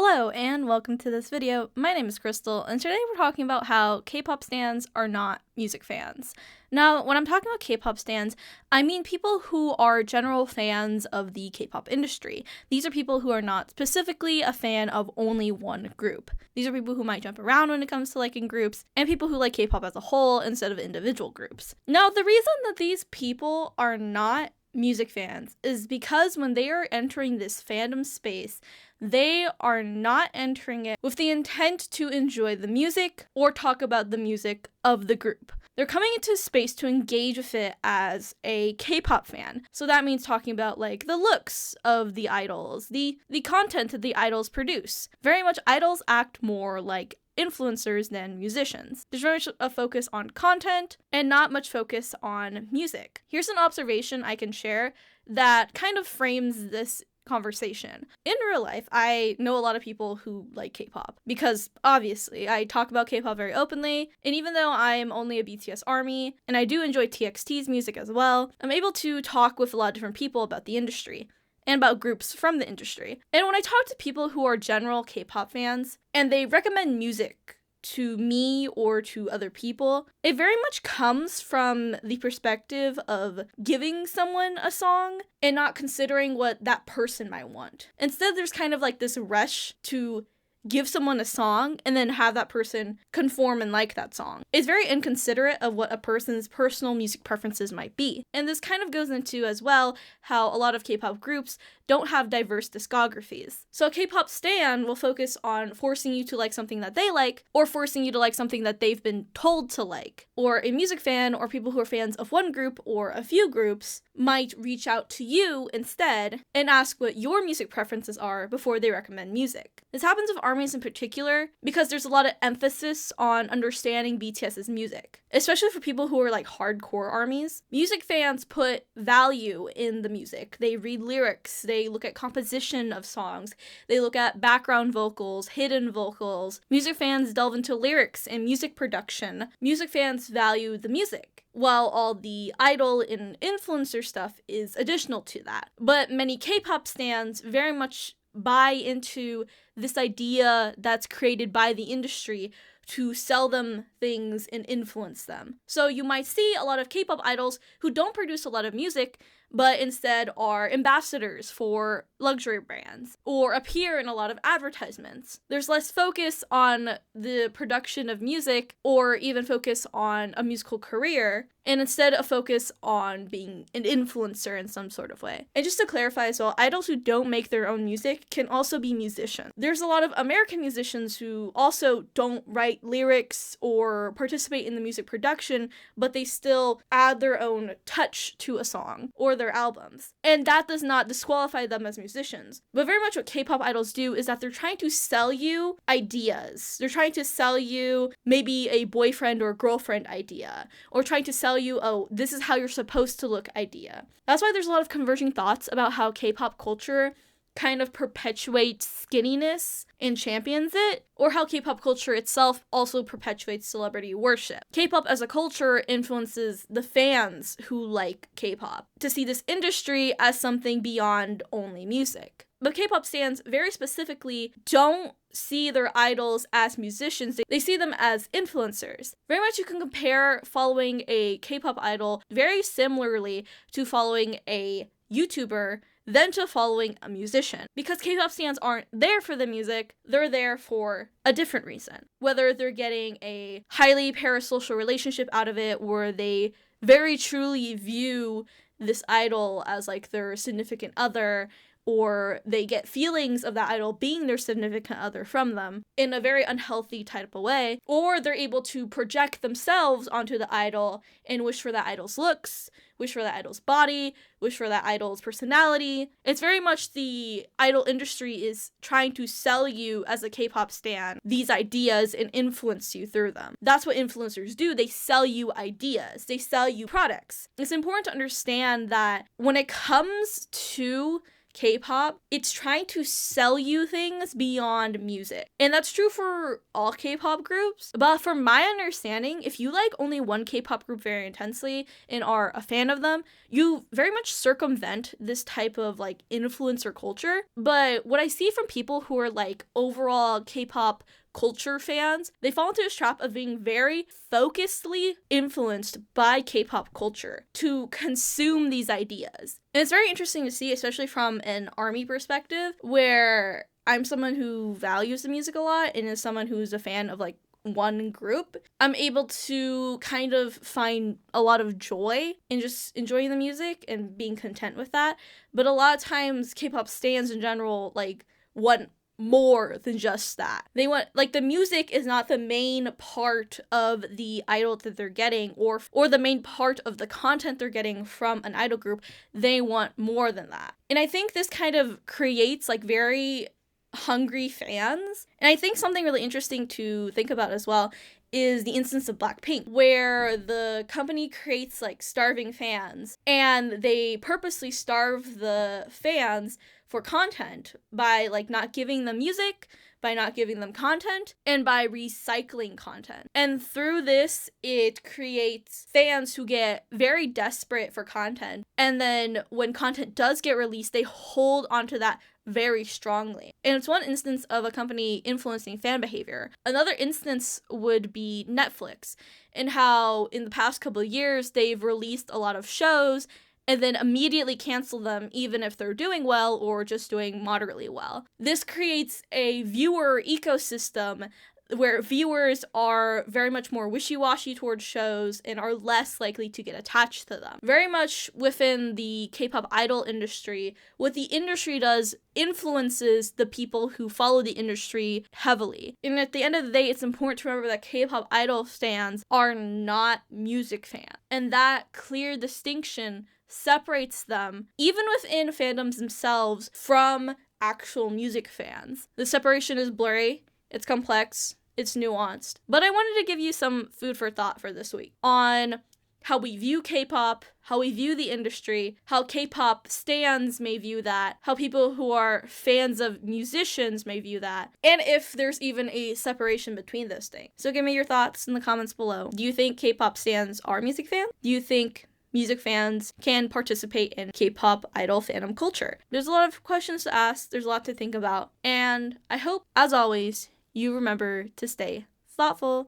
Hello and welcome to this video. My name is Crystal and today we're talking about how K-pop stans are not music fans. Now, when I'm talking about K-pop stans, I mean people who are general fans of the K-pop industry. These are people who are not specifically a fan of only one group. These are people who might jump around when it comes to liking groups, and people who like K-pop as a whole instead of individual groups. Now, the reason that these people are not music fans is because when they are entering this fandom space, they are not entering it with the intent to enjoy the music or talk about the music of the group. They're coming into space to engage with it as a K-pop fan. So that means talking about like the looks of the idols, the content that the idols produce. Very much idols act more like influencers than musicians. There's very much a focus on content and not much focus on music. Here's an observation I can share that kind of frames this conversation. In real life, I know a lot of people who like K-pop because obviously I talk about K-pop very openly, and even though I'm only a BTS army and I do enjoy TXT's music as well, I'm able to talk with a lot of different people about the industry and about groups from the industry. And when I talk to people who are general K-pop fans and they recommend music to me or to other people, it very much comes from the perspective of giving someone a song and not considering what that person might want. Instead, there's kind of like this rush to give someone a song and then have that person conform and like that song. It's very inconsiderate of what a person's personal music preferences might be. And this kind of goes into as well how a lot of K-pop groups don't have diverse discographies. So a K-pop stan will focus on forcing you to like something that they like or forcing you to like something that they've been told to like. Or a music fan or people who are fans of one group or a few groups might reach out to you instead and ask what your music preferences are before they recommend music. This happens with armies in particular because there's a lot of emphasis on understanding BTS's music, especially for people who are like hardcore armies. Music fans put value in the music. They read lyrics, they look at composition of songs, they look at background vocals, hidden vocals. Music fans delve into lyrics and music production. Music fans value the music, while all the idol and influencer stuff is additional to that. But many K-pop stans very much buy into this idea that's created by the industry to sell them things and influence them. So you might see a lot of K-pop idols who don't produce a lot of music, but instead are ambassadors for luxury brands or appear in a lot of advertisements. There's less focus on the production of music or even focus on a musical career, and instead a focus on being an influencer in some sort of way. And just to clarify as well, idols who don't make their own music can also be musicians. There's a lot of American musicians who also don't write lyrics or participate in the music production, but they still add their own touch to a song or their albums. And that does not disqualify them as musicians. But very much what K-pop idols do is that they're trying to sell you ideas. They're trying to sell you maybe a boyfriend or girlfriend idea, or trying to sell you, oh, this is how you're supposed to look idea. That's why there's a lot of converging thoughts about how K-pop culture kind of perpetuates skinniness and champions it, or how K-pop culture itself also perpetuates celebrity worship. K-pop as a culture influences the fans who like K-pop to see this industry as something beyond only music. But K-pop stans very specifically don't see their idols as musicians. They see them as influencers. Very much you can compare following a K-pop idol very similarly to following a YouTuber than to following a musician. Because K-pop stans aren't there for the music, they're there for a different reason. Whether they're getting a highly parasocial relationship out of it, where they very truly view this idol as like their significant other, or they get feelings of that idol being their significant other from them in a very unhealthy type of way, or they're able to project themselves onto the idol and wish for that idol's looks, wish for that idol's body, wish for that idol's personality. It's very much the idol industry is trying to sell you as a K-pop stan these ideas and influence you through them. That's what influencers do. They sell you ideas. They sell you products. It's important to understand that when it comes to K-pop, it's trying to sell you things beyond music. And that's true for all K-pop groups. But from my understanding, if you like only one K-pop group very intensely and are a fan of them, you very much circumvent this type of like influencer culture. But what I see from people who are like overall K-pop culture fans, they fall into this trap of being very focusedly influenced by K-pop culture to consume these ideas. And it's very interesting to see, especially from an ARMY perspective, where I'm someone who values the music a lot and is someone who's a fan of like one group. I'm able to kind of find a lot of joy in just enjoying the music and being content with that. But a lot of times K-pop stans in general like want more than just that. They want, like, the music is not the main part of the idol that they're getting or the main part of the content they're getting from an idol group. They want more than that. And I think this kind of creates like very hungry fans. And I think something really interesting to think about as well is the instance of Blackpink, where the company creates like starving fans and they purposely starve the fans for content by like not giving them music, by not giving them content, and by recycling content. And through this, it creates fans who get very desperate for content. And then when content does get released, they hold onto that very strongly. And it's one instance of a company influencing fan behavior. Another instance would be Netflix, and how in the past couple of years, they've released a lot of shows and then immediately cancel them even if they're doing well or just doing moderately well. This creates a viewer ecosystem where viewers are very much more wishy-washy towards shows and are less likely to get attached to them. Very much within the K-pop idol industry, what the industry does influences the people who follow the industry heavily. And at the end of the day, it's important to remember that K-pop idol stans are not music fans. And that clear distinction separates them, even within fandoms themselves, from actual music fans. The separation is blurry, it's complex, it's nuanced. But I wanted to give you some food for thought for this week on how we view K-pop, how we view the industry, how K-pop stans may view that, how people who are fans of musicians may view that, and if there's even a separation between those things. So give me your thoughts in the comments below. Do you think K-pop stans are music fans? Do you think music fans can participate in K-pop idol fandom culture? There's a lot of questions to ask, there's a lot to think about, and I hope, as always, you remember to stay thoughtful.